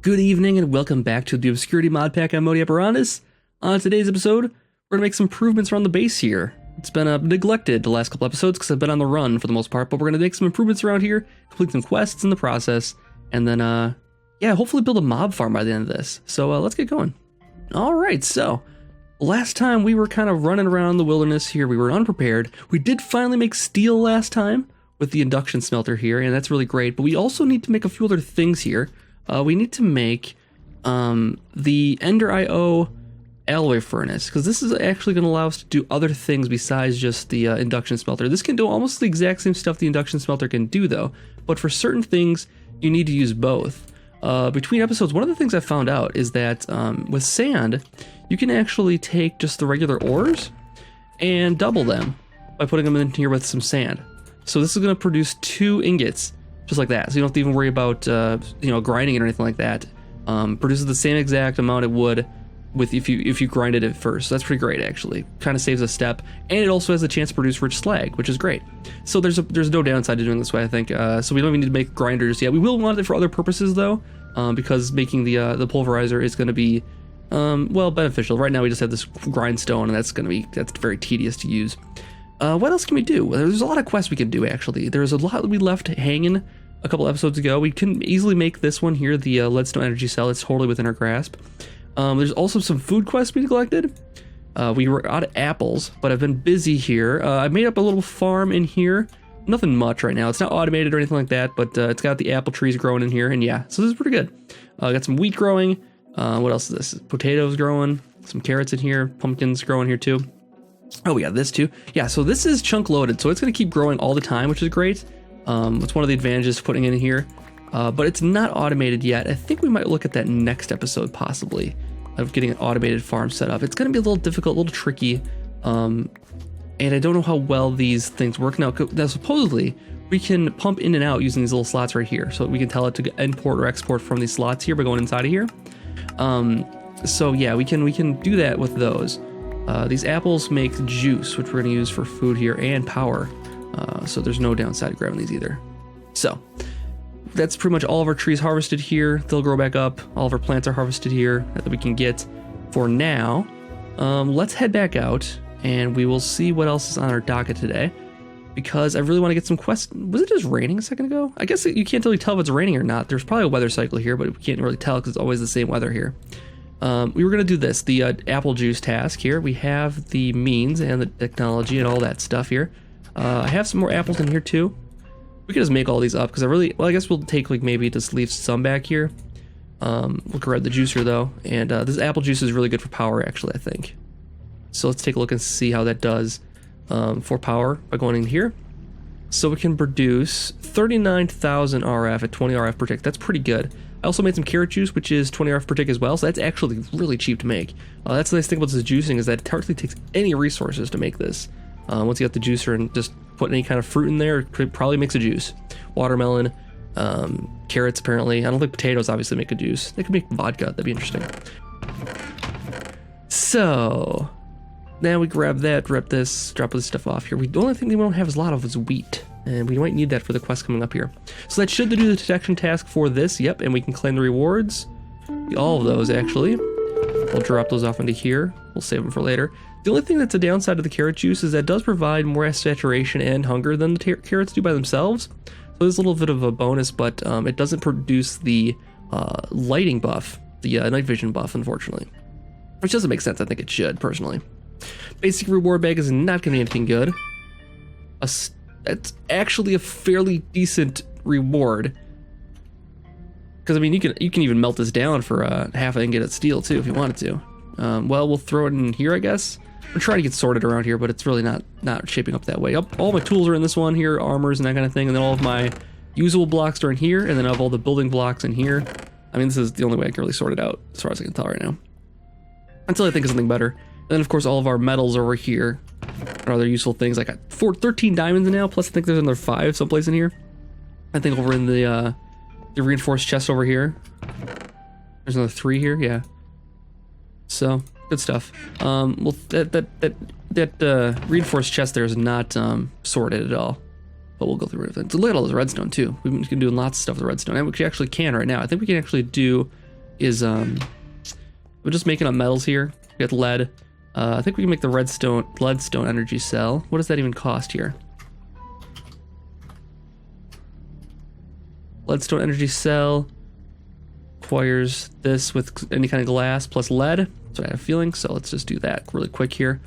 Good evening and welcome back to the Obscurity Modpack. I'm Modlist. On today's episode, we're going to make some improvements around the base here. It's been neglected the last couple episodes because I've been on the run for the most part, but we're going to make some improvements around here, complete some quests in the process, and then, hopefully build a mob farm by the end of this. So let's get going. Alright, so last time we were kind of running around the wilderness here. We were unprepared. We did finally make steel last time with the induction smelter here, and that's really great, but we also need to make a few other things here. We need to make the Ender IO alloy furnace, because this is actually going to allow us to do other things besides just the induction smelter. This can do almost the exact same stuff the induction smelter can do though, but for certain things you need to use both. Between episodes, one of the things I found out is that with sand, you can actually take just the regular ores and double them by putting them in here with some sand. So this is going to produce 2 ingots. Just like that, so you don't have to even worry about grinding it or anything like that. Produces the same exact amount it would with if you grinded it first. So that's pretty great actually. Kind of saves a step, and it also has a chance to produce rich slag, which is great. So there's no downside to doing this way, I think. So we don't even need to make grinders yet. We will want it for other purposes though, because making the pulverizer is going to be beneficial. Right now we just have this grindstone, and that's very tedious to use. What else can we do? There's a lot of quests we can do actually. There's a lot we left hanging a couple episodes ago. We can easily make this one here, the leadstone energy cell. It's totally within our grasp. There's also some food quests we neglected. We were out of apples, but I've been busy here. I made up a little farm in here. Nothing much right now. It's not automated or anything like that, but it's got the apple trees growing in here, and yeah, so this is pretty good. Got some wheat growing. What else is this? Potatoes growing. Some carrots in here. Pumpkins growing here too. Oh, we got this too. Yeah, so this is chunk loaded, so it's going to keep growing all the time, which is great. It's one of the advantages of putting in here, but it's not automated yet. I think we might look at that next episode possibly, of getting an automated farm set up. It's going to be a little difficult, a little tricky, and I don't know how well these things work now. Now supposedly we can pump in and out using these little slots right here, so we can tell it to import or export from these slots here by going inside of here. So yeah, we can do that with those. These apples make juice, which we're going to use for food here, and power. So there's no downside to grabbing these either. So that's pretty much all of our trees harvested here. They'll grow back up. All of our plants are harvested here that we can get for now. Let's head back out and we will see what else is on our docket today, because I really want to get some quests. Was it just raining a second ago? I guess you can't really tell if it's raining or not. There's probably a weather cycle here, but we can't really tell because it's always the same weather here. We were going to do this, the apple juice task here. We have the means and the technology and all that stuff here. I have some more apples in here too. We can just make all these up because I guess we'll take maybe just leave some back here. We'll grab the juicer though, and this apple juice is really good for power actually, I think. So let's take a look and see how that does for power by going in here. So we can produce 39,000 RF at 20 RF per tick. That's pretty good. I also made some carrot juice, which is 20 RF per tick as well, so that's actually really cheap to make. That's the nice thing about this juicing, is that it hardly takes any resources to make this. Once you got the juicer and just put any kind of fruit in there, it could probably makes a juice. Watermelon, carrots apparently. I don't think potatoes obviously make a juice. They could make vodka, that'd be interesting. So, now we grab that, drop this stuff off here. The only thing we won't have a lot of is wheat, and we might need that for the quest coming up here. So that should do the detection task for this, yep, and we can claim the rewards. All of those actually. We'll drop those off into here. We'll save them for later. The only thing that's a downside of the carrot juice is that it does provide more saturation and hunger than the carrots do by themselves. So there's a little bit of a bonus, but it doesn't produce the lighting buff, the night vision buff, unfortunately. Which doesn't make sense. I think it should, personally. Basic reward bag is not going to be anything good. It's actually a fairly decent reward. Because, I mean, you can even melt this down for half an ingot of steel, too, if you wanted to. Well, we'll throw it in here, I guess. I'm trying to get sorted around here, but it's really not shaping up that way. All my tools are in this one here, armors and that kind of thing, and then all of my usable blocks are in here, and then I have all the building blocks in here. I mean, this is the only way I can really sort it out, as far as I can tell right now. Until I think of something better. And then, of course, all of our metals over here are other useful things. I got 13 diamonds now, plus I think there's another 5 someplace in here. I think over in the reinforced chest over here. There's another 3 here, yeah. So, good stuff. Well, that reinforced chest there is not sorted at all. But we'll go through it. Look at all this redstone too. We can do lots of stuff with redstone. And we actually can right now. I think we can actually do is we're just making up metals here. We got lead. I think we can make the leadstone energy cell. What does that even cost here? Leadstone energy cell requires this with any kind of glass plus lead. So I have a feeling. So let's just do that really quick here.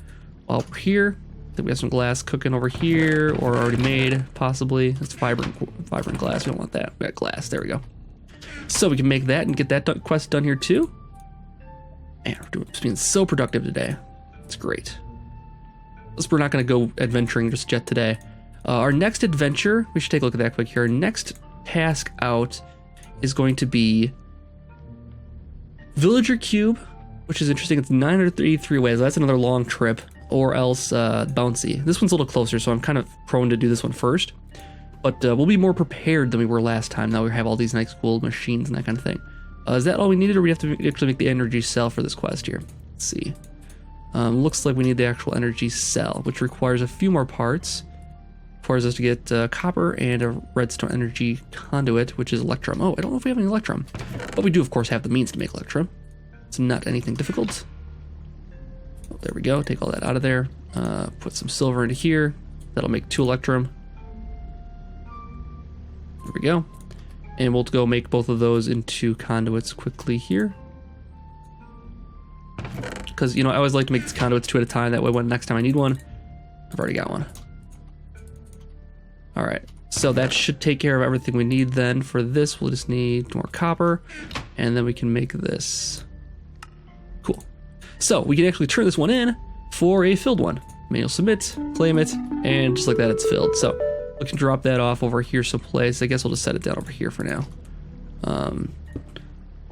While we're here, I think we have some glass cooking over here, or already made, possibly. It's vibrant glass. We don't want that. We got glass. There we go. So we can make that and get that quest done here too. Man, we're being so productive today. It's great. We're not going to go adventuring just yet today. Our next adventure, we should take a look at that quick here. Our next task out is going to be Villager Cube, which is interesting. It's 983 ways. That's another long trip, or else Bouncy. This one's a little closer, so I'm kind of prone to do this one first. But we'll be more prepared than we were last time. Now we have all these nice cool machines and that kind of thing. Is that all we needed, or we have to actually make the energy cell for this quest here? Let's see. Looks like we need the actual energy cell, which requires a few more parts. Requires us to get copper and a redstone energy conduit, which is electrum. Oh, I don't know if we have any electrum, but we do, of course, have the means to make electrum. It's not anything difficult. Oh, there we go. Take all that out of there. Put some silver into here. That'll make 2 electrum. There we go. And we'll go make both of those into conduits quickly here. Because, you know, I always like to make these conduits 2 at a time. That way, when next time I need one, I've already got one. All right. So that should take care of everything we need then. For this, we'll just need more copper. And then we can make this. Cool. So we can actually turn this one in for a filled one. Manual submit, claim it, and just like that, it's filled. So we can drop that off over here someplace. I guess we'll just set it down over here for now.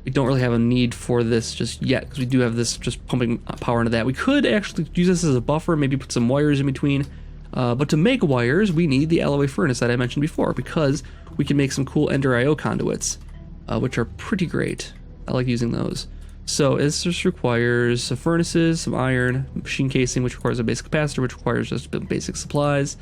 We don't really have a need for this just yet, because we do have this just pumping power into that. We could actually use this as a buffer, maybe put some wires in between. But to make wires, we need the alloy furnace that I mentioned before, because we can make some cool Ender IO conduits, which are pretty great. I like using those. So this just requires some furnaces, some iron, machine casing, which requires a basic capacitor, which requires just basic supplies.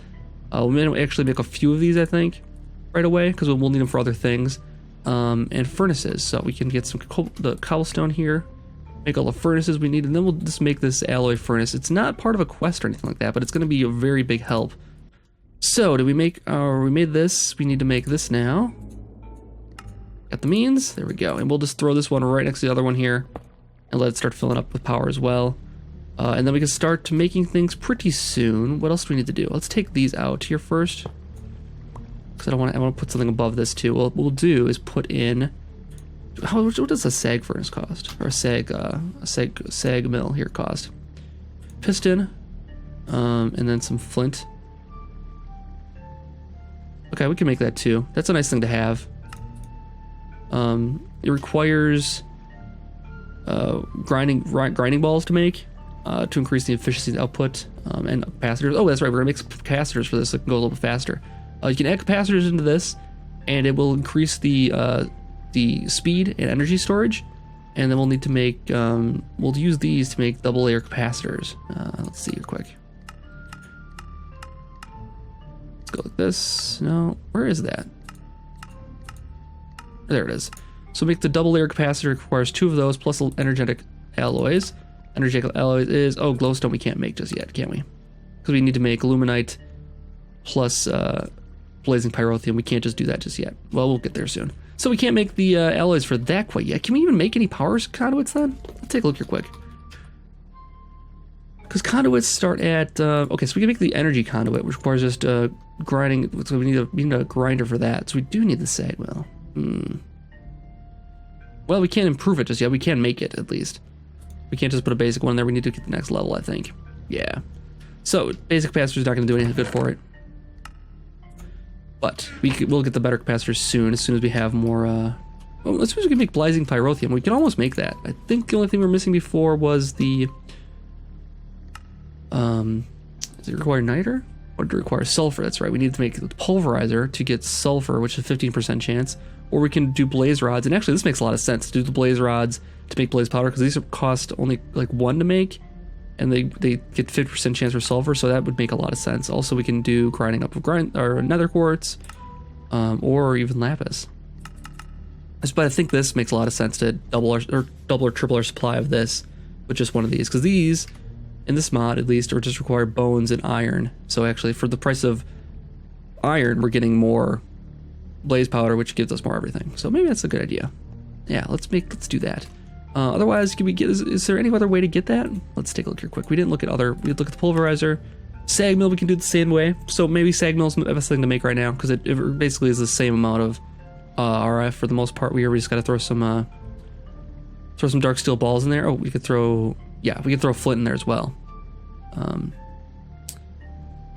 We may actually make a few of these, I think, right away, because we'll need them for other things. And furnaces, so we can get some the cobblestone here, make all the furnaces we need, and then we'll just make this alloy furnace. It's not part of a quest or anything like that, but it's going to be a very big help. So, we made this. We need to make this now. Got the means. There we go. And we'll just throw this one right next to the other one here, and let it start filling up with power as well. And then we can start making things pretty soon. What else do we need to do? Let's take these out here first, because I want to put something above this too. What we'll do is put in. What does a sag furnace cost, or a sag mill here cost? Piston, and then some flint. Okay, we can make that too. That's a nice thing to have. It requires grinding balls to make, to increase the efficiency of the output, and capacitors. Oh, that's right. We're gonna make some capacitors for this so it can go a little bit faster. You can add capacitors into this, and it will increase the speed and energy storage. And then we'll need to make, we'll use these to make double layer capacitors. Let's see here quick. Let's go like this. No, where is that? There it is. So make the double layer capacitor, requires 2 of those plus energetic alloys. Energetic alloys is, oh, glowstone we can't make just yet, can't we? Because we need to make aluminite plus blazing pyrotheum. We can't just do that just yet. Well, we'll get there soon. So we can't make the alloys for that quite yet. Can we even make any power conduits then? Let's take a look here quick. Because conduits start at, okay, so we can make the energy conduit, which requires just grinding. So we need a grinder for that. So we do need the sag mill. Well, we can't improve it just yet. We can make it, at least. We can't just put a basic one there. We need to get the next level, I think. Yeah. So basic capacitor is not going to do anything good for it. But we'll get the better capacitors soon as we have more. Well, let's see if we can make blazing pyrotheum. We can almost make that. I think the only thing we were missing before was the. Does it require niter? Or does it require sulfur? That's right. We need to make the pulverizer to get sulfur, which is a 15% chance. Or we can do blaze rods. And actually, this makes a lot of sense to do the blaze rods to make blaze powder, because these cost only like 1 to make, and they get 50% chance for sulfur, so that would make a lot of sense. Also, we can do grinding up of nether quartz, or even lapis. But I think this makes a lot of sense to double or triple our supply of this with just one of these, because these, in this mod at least, are just require bones and iron. So actually, for the price of iron, we're getting more blaze powder, which gives us more everything. So maybe that's a good idea. Yeah, let's do that. Otherwise, can we get? Is there any other way to get that? Let's take a look here quick. We didn't look at other. We look at the pulverizer, sag mill. We can do the same way. So maybe sag mill is the best thing to make right now, because it basically is the same amount of RF for the most part. We just got to throw some dark steel balls in there. Oh, we could throw. Yeah, we could throw flint in there as well.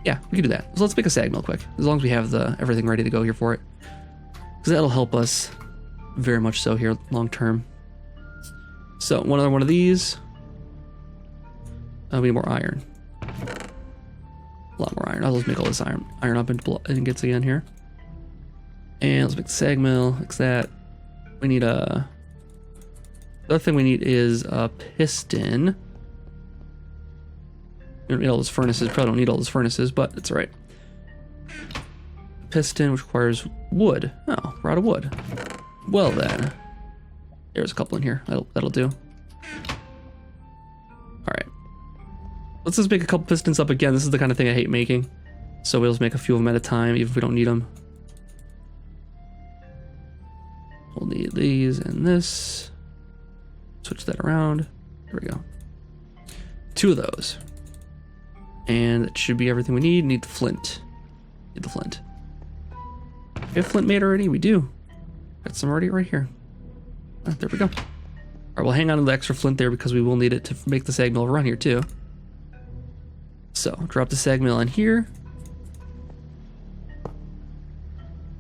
Yeah, we can do that. So let's make a sag mill quick, as long as we have everything ready to go here for it, because that'll help us very much so here long term. So another one of these. We need more iron. A lot more iron. I'll just make all this iron up into ingots again here. And let's make the sag mill. Fix that. We need the other thing we need is a piston. We don't need all those furnaces. Probably don't need all those furnaces, but it's all right. Piston, which requires wood. Oh, we're out of wood. Well then, there's a couple in here. That'll do. All right. Let's just make a couple pistons up again. This is the kind of thing I hate making. So we'll just make a few of them at a time, even if we don't need them. We'll need these and this. Switch that around. There we go. 2 of those. And that should be everything we need. Need the flint. Need the flint. We have flint made already? We do. Got some already right here. There we go. All right, we'll hang on to the extra flint there because we will need it to make the sag mill run here too. So drop the sag mill in here.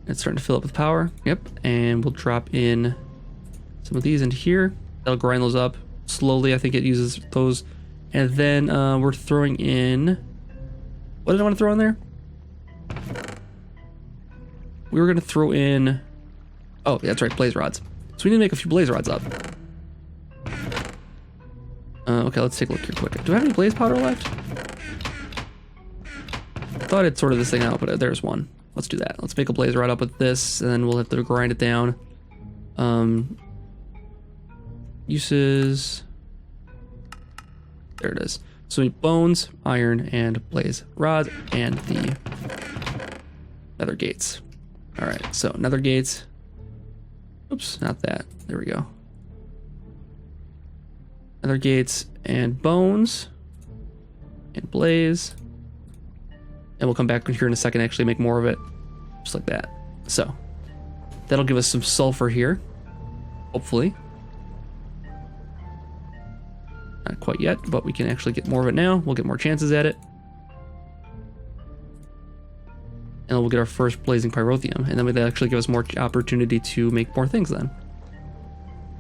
It's starting to fill up with power. Yep, and we'll drop in some of these into here. That'll grind those up slowly. I think it uses those. And then we're throwing in, what did I want to throw in there? We were going to throw in, oh, that's right, blaze rods. So we need to make a few blaze rods up. Okay, let's take a look here quick. Do I have any blaze powder left? I thought I'd sorted this thing out, but there's one. Let's do that. Let's make a blaze rod up with this, and then we'll have to grind it down. Uses. There it is. So we need bones, iron, and blaze rod, and the nether gates. All right, so nether gates. Oops, not that. There we go. Nether gates and bones and blaze. And we'll come back here in a second, actually make more of it, just like that. So that'll give us some sulfur here, hopefully. Not quite yet, but we can actually get more of it now. We'll get more chances at it. And we'll get our first blazing pyrotheum, and then that'll actually give us more opportunity to make more things then.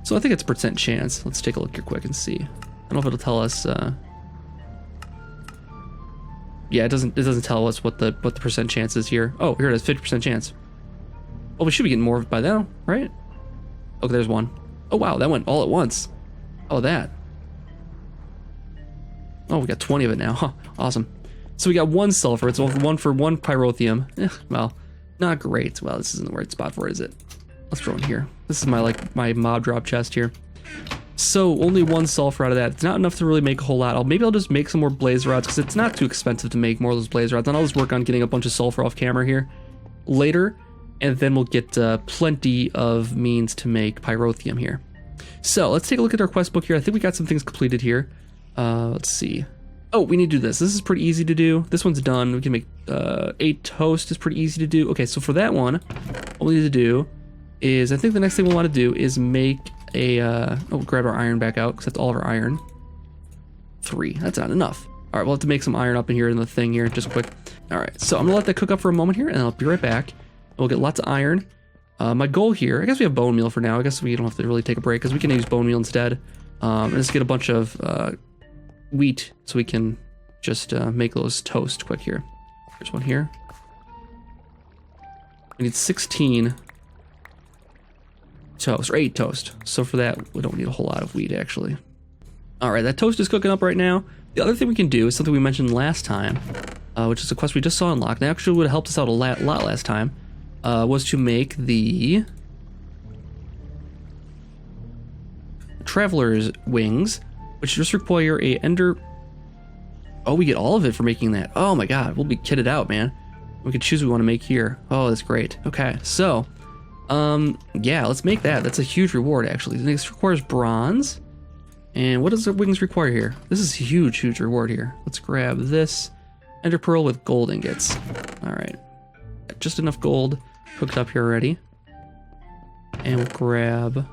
So I think it's a % chance. Let's take a look here quick and see. I don't know if it'll tell us. Yeah, it doesn't tell us what the % chance is here. Oh, here it is, 50% chance. Well, we should be getting more of it by now, right? Okay, there's one. Oh wow, that went all at once. Oh, that. Oh, we got 20 of it now. Huh, awesome. So we got 1 sulfur. It's 1 for 1 pyrotheum. Well, not great. Well, this isn't the right spot for it, is it? Let's throw in here. This is my mob drop chest here. So only 1 sulfur out of that. It's not enough to really make a whole lot. Maybe I'll just make some more blaze rods because it's not too expensive to make more of those blaze rods. And I'll just work on getting a bunch of sulfur off camera here later, and then we'll get plenty of means to make pyrotheum here. So let's take a look at our quest book here. I think we got some things completed here. Let's see. Oh, we need to do this. This is pretty easy to do. This one's done. We can make 8 toast is pretty easy to do. Okay, so for that one, what we need to do is, I think the next thing we'll want to do is make a, grab our iron back out, because that's all of our iron. 3, that's not enough. All right, we'll have to make some iron up in here in the thing here, just quick. All right, so I'm gonna let that cook up for a moment here, and I'll be right back. We'll get lots of iron. My goal here, I guess we have bone meal for now. I guess we don't have to really take a break, because we can use bone meal instead. And just get a bunch of wheat, so we can just make those toast quick here. There's one here. We need 16 toast, or 8 toast. So for that, we don't need a whole lot of wheat, actually. All right, that toast is cooking up right now. The other thing we can do is something we mentioned last time, which is a quest we just saw unlocked. That actually would have helped us out a lot last time, was to make the Traveler's Wings, which just require a ender. Oh, we get all of it for making that. Oh my god, we'll be kitted out, man. We can choose what we want to make here. Oh, that's great. Okay, so, yeah, let's make that. That's a huge reward, actually. The next requires bronze. And what does the wings require here? This is a huge, huge reward here. Let's grab this ender pearl with gold ingots. All right, just enough gold hooked up here already. And we'll grab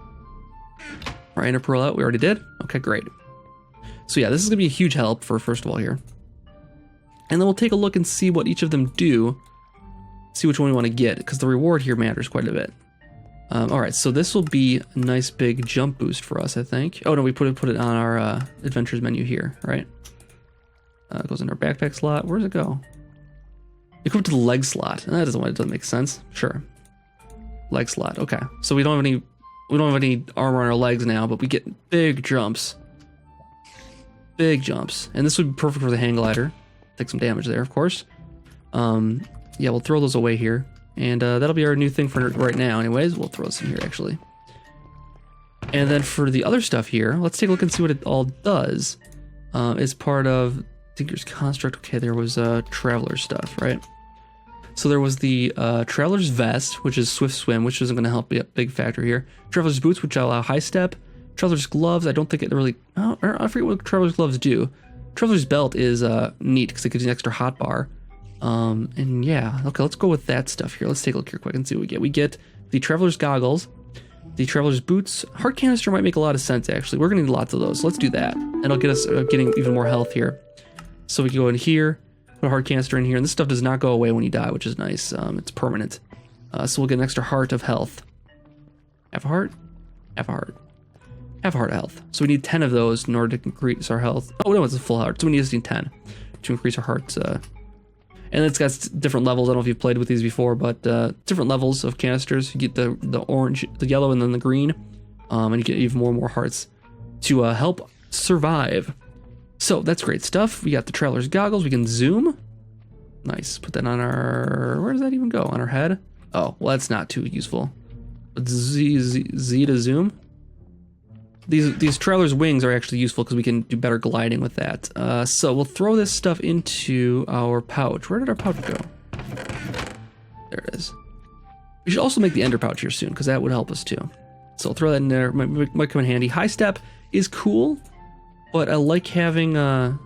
our ender pearl out. We already did. Okay, great. So yeah, this is gonna be a huge help for first of all here. And then we'll take a look and see what each of them do. See which one we want to get, because the reward here matters quite a bit. All right, so this will be a nice big jump boost for us, I think. Oh no, we put it on our adventures menu here, right? It goes in our backpack slot. Where does it go? Equip to the leg slot. That doesn't make sense. Sure. Leg slot. Okay. So we don't have any armor on our legs now, but we get big jumps. Big jumps. And this would be perfect for the hang glider. Take some damage there, of course. Yeah, we'll throw those away here. And that'll be our new thing for right now. Anyways, we'll throw this in here, actually. And then for the other stuff here, let's take a look and see what it all does. As part of Tinker's Construct. Okay, there was Traveler stuff, right? So there was the Traveler's Vest, which is Swift Swim, which isn't going to help be a big factor here. Traveler's Boots, which allow High Step. Traveler's Gloves, I don't think it really... Oh, I forget what Traveler's Gloves do. Traveler's Belt is neat because it gives you an extra hotbar. And yeah, okay, let's go with that stuff here. Let's take a look here quick and see what we get. We get the Traveler's Goggles, the Traveler's Boots. Heart Canister might make a lot of sense, actually. We're going to need lots of those. Let's do that. And it'll get us getting even more health here. So we can go in here, put a Heart Canister in here, and this stuff does not go away when you die, which is nice. It's permanent. So we'll get an extra heart of health. Half a heart? Half a heart. Half a heart of health. So we need 10 of those in order to increase our health. Oh no, it's a full heart. So we need 10 to increase our hearts. And it's got different levels. I don't know if you've played with these before, but different levels of canisters. You get the orange, the yellow, and then the green. And you get even more and more hearts to help survive. So that's great stuff. We got the Traveler's Goggles. We can zoom. Nice. Put that on our... Where does that even go? On our head? Oh, well, that's not too useful. But Z to zoom. These Traveler's Wings are actually useful because we can do better gliding with that. So we'll throw this stuff into our pouch. Where did our pouch go? There it is. We should also make the ender pouch here soon because that would help us too. So I'll throw that in there. Might come in handy. High Step is cool, but I like having our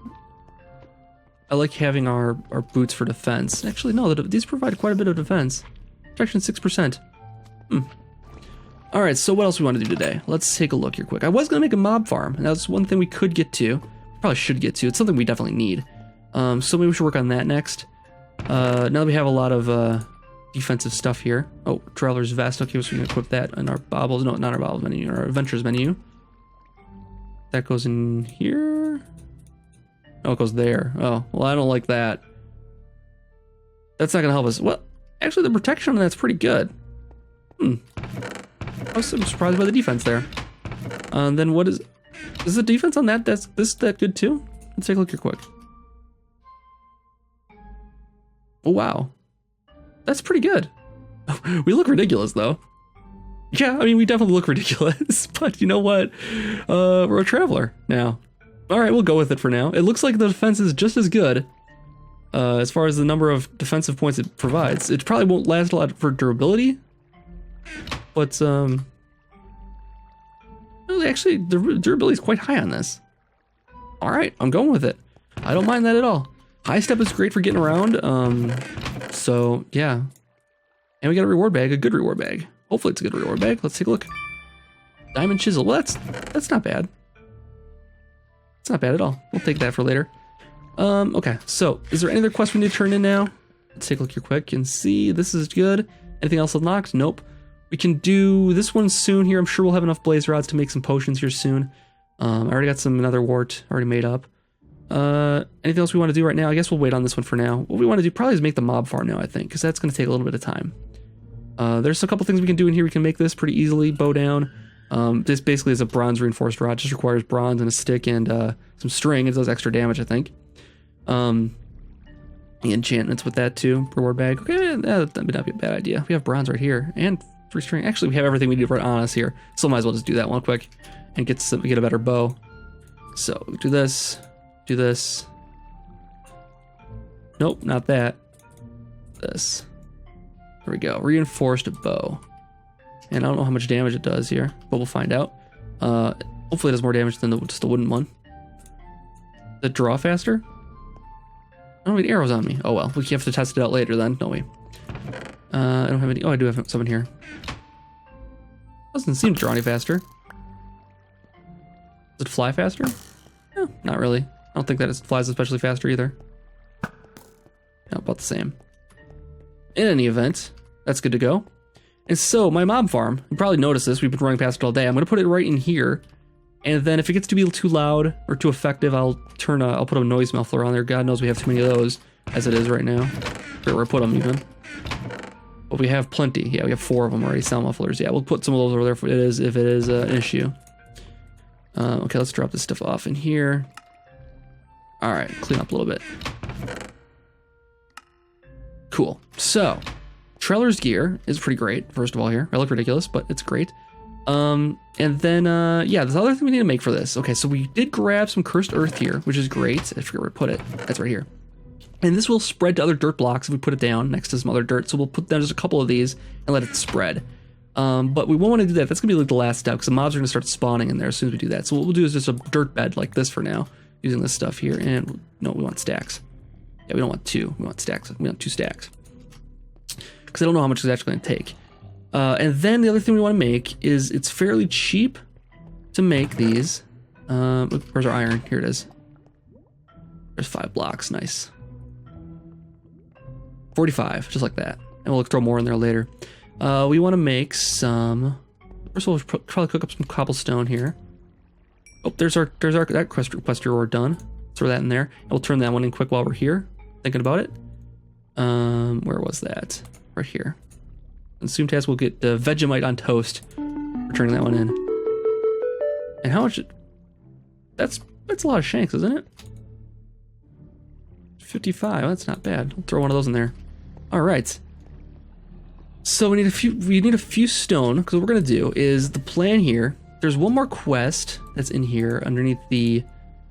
boots for defense. Actually, no, these provide quite a bit of defense. Protection 6%. All right, so what else we want to do today? Let's take a look here quick. I was going to make a mob farm, and that's one thing we could get to. Probably should get to. It's something we definitely need. So maybe we should work on that next. Now that we have a lot of defensive stuff here. Oh, Traveler's Vest. Okay, so we can equip that in our baubles. No, not our baubles menu, our adventures menu. That goes in here. Oh, it goes there. Oh, well, I don't like that. That's not going to help us. Well, actually, the protection on that's pretty good. I was surprised by the defense there. Then what is the defense on that? That's that good too? Let's take a look here quick. Oh wow, that's pretty good. We look ridiculous though. Yeah, I mean we definitely look ridiculous, but you know what? We're a traveler now. All right, we'll go with it for now. It looks like the defense is just as good as far as the number of defensive points it provides. It probably won't last a lot for durability. But, actually, the durability is quite high on this. All right, I'm going with it. I don't mind that at all. High Step is great for getting around. So, yeah. And we got a reward bag, a good reward bag. Hopefully it's a good reward bag. Let's take a look. Diamond Chisel. Well, that's not bad. It's not bad at all. We'll take that for later. Okay, so is there any other quests we need to turn in now? Let's take a look here quick and see. This is good. Anything else unlocked? Nope. We can do this one soon here. I'm sure we'll have enough blaze rods to make some potions here soon. I already got some nether wart already made up. Anything else we want to do right now? I guess we'll wait on this one for now. What we want to do probably is make the mob farm now, I think, because that's going to take a little bit of time. There's a couple things we can do in here. We can make this pretty easily. Bow down. This basically is a bronze reinforced rod. Just requires bronze and a stick and some string. It does extra damage, I think. The enchantments with that too. Reward bag. Okay, that would not be a bad idea. We have bronze right here and free string. Actually, we have everything we need right on us here. So might as well just do that one quick. and get a better bow. So do this, do this. Nope, not that. This. There we go. Reinforced bow. And I don't know how much damage it does here, but we'll find out. Hopefully it does more damage than just the wooden one. Does it draw faster? I don't have any arrows on me. Oh well, we have to test it out later then, don't we? I don't have any. Oh, I do have some in here. Doesn't seem to draw any faster. Does it fly faster? No, not really. I don't think that it flies especially faster either. No, about the same. In any event, that's good to go. And so my mob farm, you probably noticed this, we've been running past it all day. I'm gonna put it right in here. And then if it gets to be too loud or too effective, I'll put a noise muffler on there. God knows we have too many of those as it is right now. Where I put them even. But we have plenty. Yeah, we have 4 of them already, sound mufflers. Yeah, we'll put some of those over there if it is an issue. Okay, let's drop this stuff off in here. All right, clean up a little bit. Cool. So, Treller's gear is pretty great, first of all here. I look ridiculous, but it's great. And then, yeah, there's other thing we need to make for this. Okay, so we did grab some cursed earth here, which is great. I forget where to put it. That's right here. And this will spread to other dirt blocks if we put it down next to some other dirt. So we'll put down just a couple of these and let it spread. But we won't want to do that. That's going to be like the last step because the mobs are going to start spawning in there as soon as we do that. So what we'll do is just a dirt bed like this for now, using this stuff here. And no, we want stacks. Yeah, we don't want 2. We want stacks. We want 2 stacks. Because I don't know how much it's actually going to take. And then the other thing we want to make is it's fairly cheap to make these. Where's our iron? Here it is. There's 5 blocks. Nice. 45, just like that. And we'll throw more in there later. We want to make some. First of all, we'll probably cook up some cobblestone here. Oh, there's that quest reward done. Throw that in there. And we'll turn that one in quick while we're here. Thinking about it. Where was that? Right here. Consume task, we'll get the Vegemite on toast. We're turning that one in. And how much? That's a lot of shanks, isn't it? 55. Oh, that's not bad. I'll throw one of those in there. All right. So we need a few stone because what we're gonna do is the plan here. There's one more quest that's in here underneath the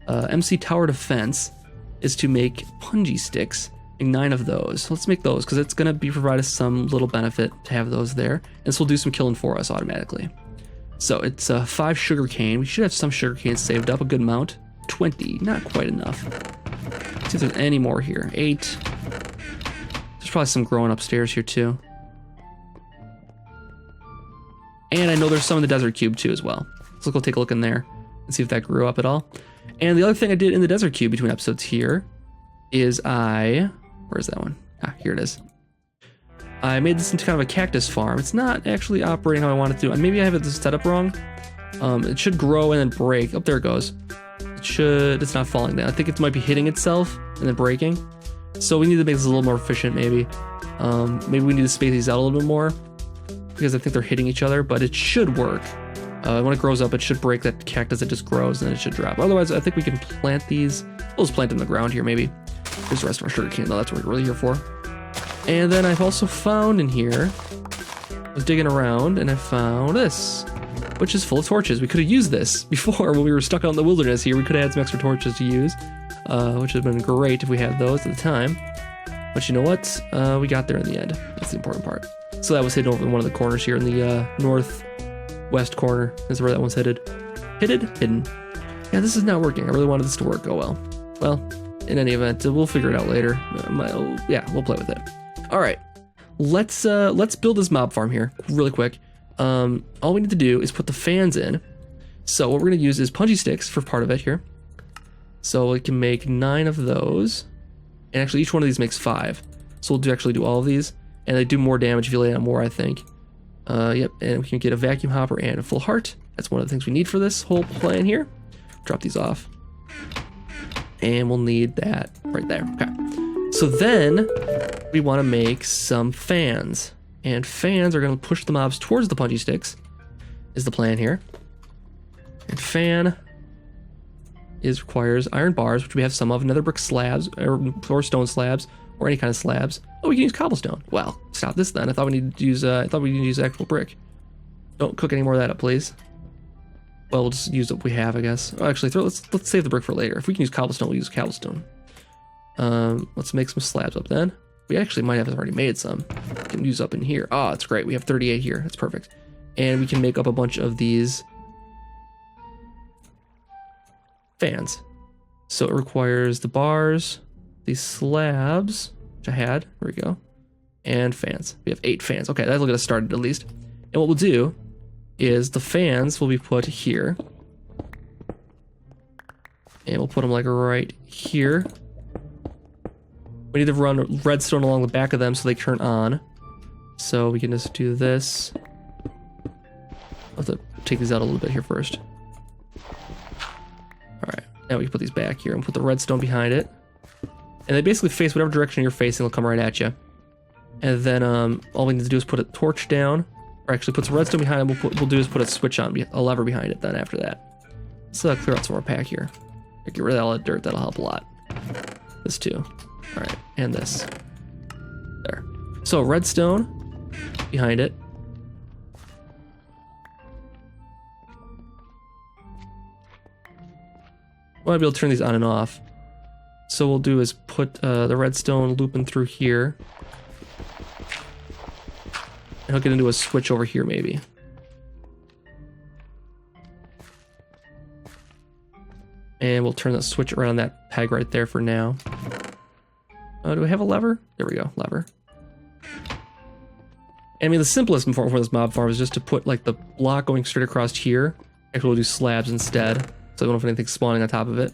MC Tower Defense is to make punji sticks. 9 of those. So let's make those because it's going to provide us some little benefit to have those there. And this will do some killing for us automatically. So it's 5 sugar cane. We should have some sugar cane saved up, a good amount. 20, not quite enough. Let's see if there's any more here. 8. There's probably some growing upstairs here too. And I know there's some in the desert cube too as well. So we'll take a look in there and see if that grew up at all. And the other thing I did in the desert cube between episodes here is where's that one? Ah, here it is. I made this into kind of a cactus farm. It's not actually operating how I want it to. Maybe I have it set up wrong. It should grow and then break. Oh, there it goes. It's not falling down. I think it might be hitting itself and then breaking. So we need to make this a little more efficient maybe. Maybe we need to space these out a little bit more because I think they're hitting each other, but it should work. When it grows up, it should break that cactus. It just grows and it should drop. Otherwise, I think we can plant these. We'll just plant them in the ground here maybe. Here's the rest of our sugar cane though. That's what we're really here for. And then I've also found in here, I was digging around and I found this, which is full of torches. We could have used this before when we were stuck out in the wilderness here. We could have had some extra torches to use, which would have been great if we had those at the time. But you know what? We got there in the end. That's the important part. So that was hidden over in one of the corners here in the northwest corner. Is where that one's hidden. Hidden. Yeah, this is not working. I really wanted this to work. Oh well. Well, in any event, we'll figure it out later. Yeah, we'll play with it. All right, let's build this mob farm here really quick. All we need to do is put the fans in. So what we're gonna use is punji sticks for part of it here. So we can make 9 of those, and actually each one of these makes 5. So we'll actually do all of these, and they do more damage if you lay on more, I think. Yep, and we can get a vacuum hopper and a full heart. That's one of the things we need for this whole plan here. Drop these off. And we'll need that right there. Okay. So then we want to make some fans. And fans are going to push the mobs towards the punji sticks, is the plan here. And fan requires iron bars, which we have some of, nether brick slabs, or stone slabs, or any kind of slabs. Oh, we can use cobblestone. Well, stop this then. I thought we needed to use actual brick. Don't cook any more of that up, please. Well, we'll just use what we have, I guess. Oh, actually, let's save the brick for later. If we can use cobblestone, we'll use cobblestone. Let's make some slabs up then. We actually might have already made some. We can use up in here. Oh, that's great. We have 38 here. That's perfect. And we can make up a bunch of these fans. So it requires the bars, these slabs, which I had. There we go. And fans. We have 8 fans. Okay, that'll get us started at least. And what we'll do is the fans will be put here. And we'll put them like right here. We need to run redstone along the back of them so they turn on. So we can just do this. I'll have to take these out a little bit here first. Alright, now we can put these back here and put the redstone behind it. And they basically face whatever direction you're facing, they'll come right at you. And then all we need to do is put a torch down, or actually put some redstone behind it. We'll do is put a switch on, a lever behind it then after that. Let's clear out some more pack here. Get rid of all that dirt, that'll help a lot. This too. Alright, and this. There. So redstone behind it. I want to be able to turn these on and off. So what we'll do is put the redstone looping through here. And hook it into a switch over here maybe. And we'll turn the switch around on that peg right there for now. Do we have a lever? There we go, lever. I mean, the simplest form for this mob farm is just to put like the block going straight across here. Actually, we'll do slabs instead, so we don't have anything spawning on top of it.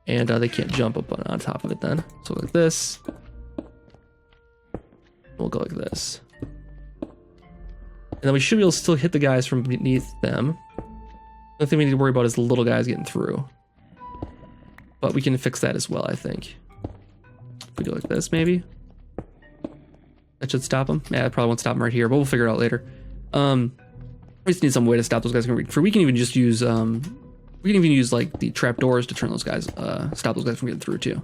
And they can't jump up on top of it then. So like this. We'll go like this. And then we should be able to still hit the guys from beneath them. The only thing we need to worry about is the little guys getting through. But we can fix that as well, I think. If we do like this, maybe. That should stop them. Yeah, it probably won't stop them right here, but we'll figure it out later. We just need some way to stop those guys from getting through. We can even just use like the trapdoors to turn those guys, stop those guys from getting through too.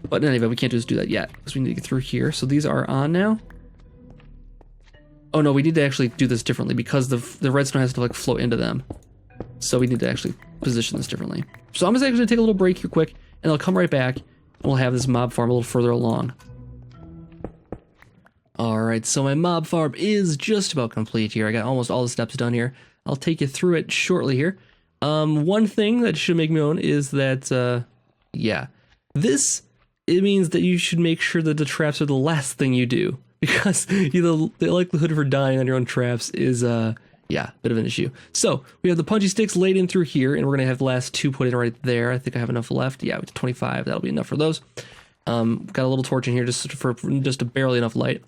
But in any event, we can't just do that yet because we need to get through here. So these are on now. Oh no, we need to actually do this differently because the redstone has to like flow into them. So we need to actually position this differently. So I'm just actually gonna take a little break here quick, and I'll come right back, and we'll have this mob farm a little further along. Alright, so my mob farm is just about complete here. I got almost all the steps done here. I'll take you through it shortly here. One thing that should make known is that, yeah, it means that you should make sure that the traps are the last thing you do. Because the likelihood for dying on your own traps is, yeah, a bit of an issue. So, we have the punchy sticks laid in through here, and we're going to have the last 2 put in right there. I think I have enough left. Yeah, 25, that'll be enough for those. Got a little torch in here just for barely enough light.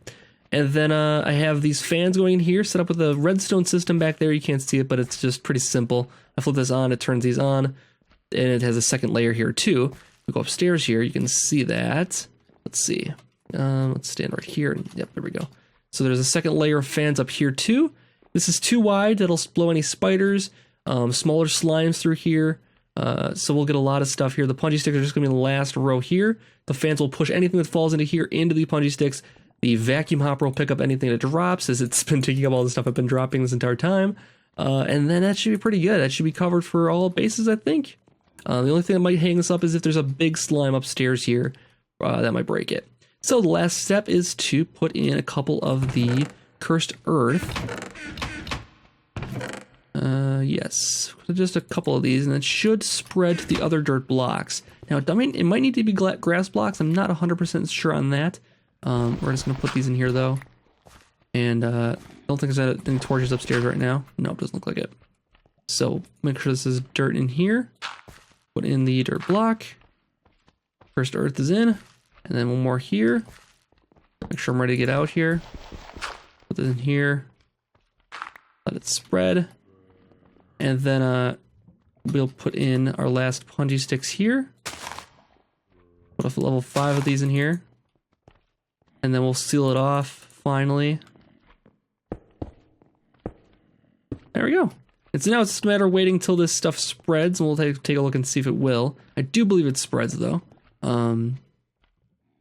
And then I have these fans going in here, set up with a redstone system back there. You can't see it, but it's just pretty simple. I flip this on, it turns these on, and it has a second layer here too. We go upstairs here, you can see that. Let's see. Let's stand right here. Yep, there we go. So there's a second layer of fans up here too. This is too wide, that'll blow any spiders. Smaller slimes through here. So we'll get a lot of stuff here. The punchy sticks are just gonna be in the last row here. The fans will push anything that falls into here into the punchy sticks. The vacuum hopper will pick up anything that drops, as it's been taking up all the stuff I've been dropping this entire time. And then that should be pretty good. That should be covered for all bases, I think. The only thing that might hang this up is if there's a big slime upstairs here, that might break it. So the last step is to put in a couple of the cursed earth. Yes, just a couple of these, and it should spread to the other dirt blocks. Now, it might need to be grass blocks. I'm not 100% sure on that. We're just going to put these in here, though. And I don't think there's any torches upstairs right now. No, it doesn't look like it. So make sure this is dirt in here. Put in the dirt block. First earth is in. And then one more here. Make sure I'm ready to get out here. Put this in here. Let it spread. And then we'll put in our last punchy sticks here. Put a level 5 of these in here. And then we'll seal it off, finally. There we go. And so now it's just a matter of waiting till this stuff spreads, and we'll take a look and see if it will. I do believe it spreads, though.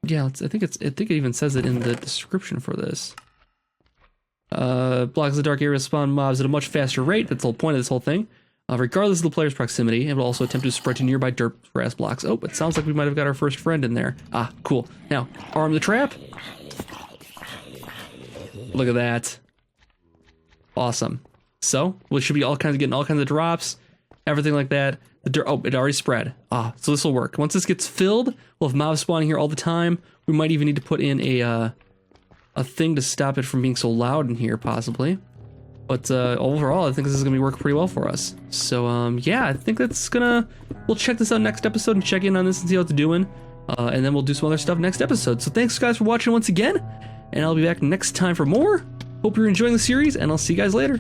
Yeah, I think it even says it in the description for this. Blocks of the dark area spawn mobs at a much faster rate. That's the whole point of this whole thing. regardless of the player's proximity. It will also attempt to spread to nearby dirt grass blocks. Oh, it sounds like we might have got our first friend in there. Ah, cool. Now, arm the trap. Look at that. Awesome. So, we should be getting all kinds of drops, everything like that. The dirt, oh, it already spread. Ah, so this will work. Once this gets filled, we'll have mobs spawning here all the time. We might even need to put in a thing to stop it from being so loud in here, possibly. But overall, I think this is going to be working pretty well for us. So, yeah, I think we'll check this out next episode and check in on this and see how it's doing. And then we'll do some other stuff next episode. So thanks, guys, for watching once again. And I'll be back next time for more. Hope you're enjoying the series, and I'll see you guys later.